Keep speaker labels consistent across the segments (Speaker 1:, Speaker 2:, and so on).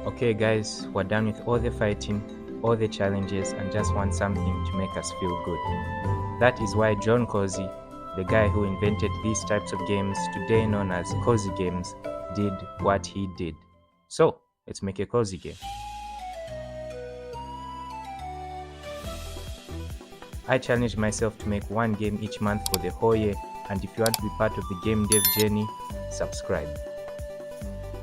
Speaker 1: Okay guys, we're done with all the fighting, all the challenges, and just want something to make us feel good. That is why John Cozy, the guy who invented these types of games, today known as cozy games, did what he did. So, let's make a cozy game. I challenged myself to make one game each month for the whole year, and if you want to be part of the game dev journey, subscribe.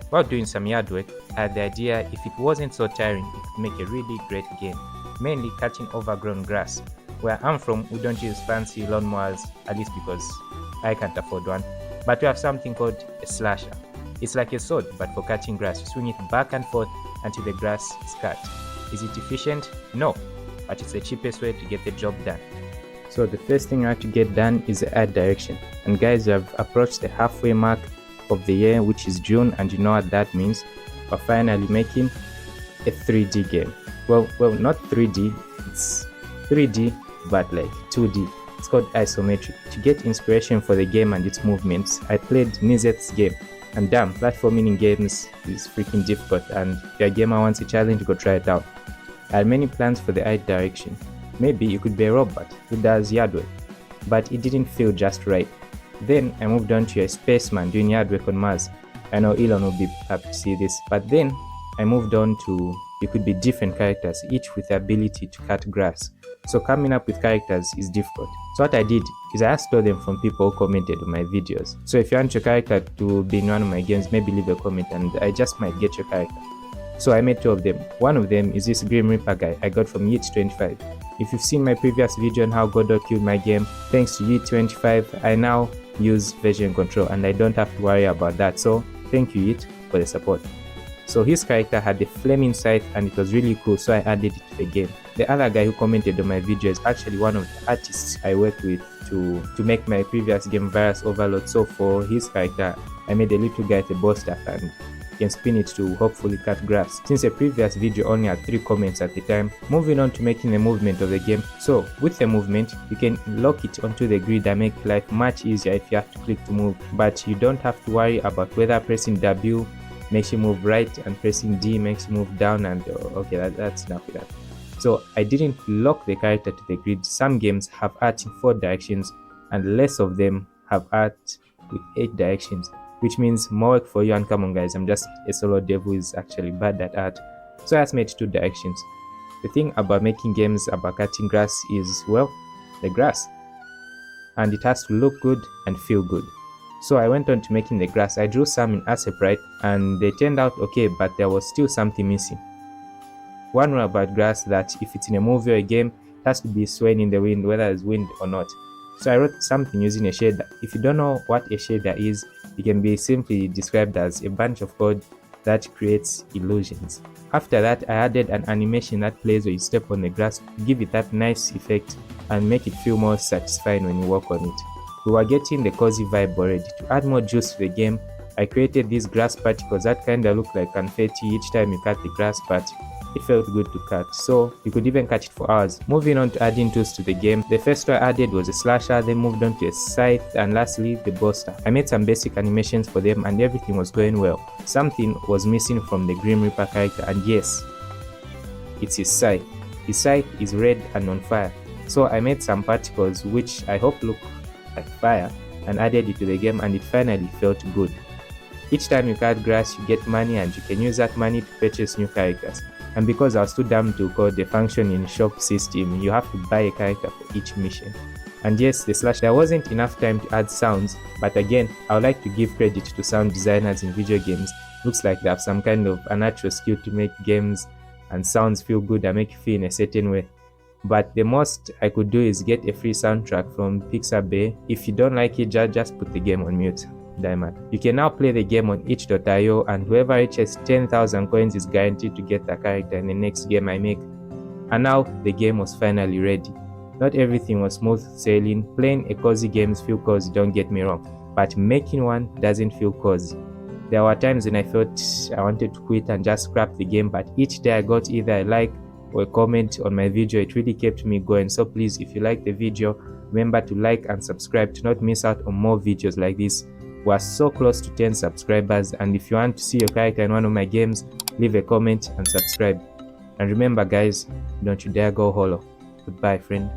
Speaker 1: While doing some yard work, I had the idea if it wasn't so tiring, it could make a really great game, mainly cutting overgrown grass. Where I'm from, we don't use fancy lawnmowers, at least because I can't afford one, but we have something called a slasher. It's like a sword, but for cutting grass. You swing it back and forth until the grass is cut. Is it efficient? No, but it's the cheapest way to get the job done. So the first thing I have to get done is the art direction. And guys, we have approached the halfway mark of the year, which is June, and you know what that means. We're finally making a 3D game. Well, not 3D, it's 3D, but like 2D. It's called isometric. To get inspiration for the game and its movements, I played Nizet's game. And damn, platforming in games is freaking difficult, and if you're a gamer wants a challenge, go try it out. I had many plans for the art direction. Maybe you could be a robot who does yard work, but it didn't feel just right. Then I moved on to a spaceman doing yard work on Mars. I know Elon will be happy to see this, but then I moved on to you could be different characters, each with the ability to cut grass. So coming up with characters is difficult. So what I did is I asked all them from people who commented on my videos. So if you want your character to be in one of my games, maybe leave a comment and I just might get your character. So I made two of them. One of them is this Grim Reaper guy I got from Yeet25. If you've seen my previous video on how Godot killed my game, thanks to Yeet25, I now use version control and I don't have to worry about that. So thank you Yeet for the support. So his character had the flaming scythe and it was really cool, so I added it to the game. The other guy who commented on my video is actually one of the artists I worked with to make my previous game Virus Overload. So for his character, I made a little guy at the boss staff and you can spin it to hopefully cut grass. Since the previous video only had 3 comments at the time, moving on to making the movement of the game. So with the movement, you can lock it onto the grid and make life much easier if you have to click to move, but you don't have to worry about whether pressing W makes you move right and pressing D makes you move down, and okay, that's enough with that. So I didn't lock the character to the grid. Some games have art in 4 directions and less of them have art with 8 directions, which means more work for you. And come on guys, I'm just a solo dev who is actually bad at art, so I just made 2 directions. The thing about making games about cutting grass is, well, the grass, and it has to look good and feel good. So I went on to making the grass. I drew some in Aceprite and they turned out okay, but there was still something missing. One rule about grass that if it's in a movie or a game, it has to be swaying in the wind, whether it's wind or not. So I wrote something using a shader. If you don't know what a shader is, it can be simply described as a bunch of code that creates illusions. After that, I added an animation that plays when you step on the grass to give it that nice effect and make it feel more satisfying when you walk on it. We were getting the cozy vibe already. To add more juice to the game, I created these grass particles that kinda look like confetti each time you cut the grass, but it felt good to cut, so you could even cut it for hours. Moving on to adding tools to the game, the first one I added was a slasher, then moved on to a scythe, and lastly the buster. I made some basic animations for them and everything was going well. Something was missing from the Grim Reaper character, and yes, it's his scythe. His scythe is red and on fire, so I made some particles which I hope look like fire and added it to the game, and it finally felt good. Each time you cut grass you get money and you can use that money to purchase new characters. And because I was too dumb to code the function in shop system, you have to buy a character for each mission. And yes, the slash, there wasn't enough time to add sounds, but again, I would like to give credit to sound designers in video games. Looks like they have some kind of a natural skill to make games and sounds feel good and make you feel in a certain way. But the most I could do is get a free soundtrack from Pixabay. If you don't like it, just put the game on mute. Diamond. You can now play the game on itch.io, and whoever reaches 10,000 coins is guaranteed to get the character in the next game I make. And now the game was finally ready. Not everything was smooth sailing. Playing a cozy games feel cozy, don't get me wrong, but making one doesn't feel cozy. There were times when I felt I wanted to quit and just scrap the game, but each day I got either a like or a comment on my video. It really kept me going. So please, if you like the video, remember to like and subscribe to not miss out on more videos like this. We're so close to 10 subscribers, and if you want to see your character in one of my games, leave a comment and subscribe. And remember guys, don't you dare go hollow. Goodbye friend.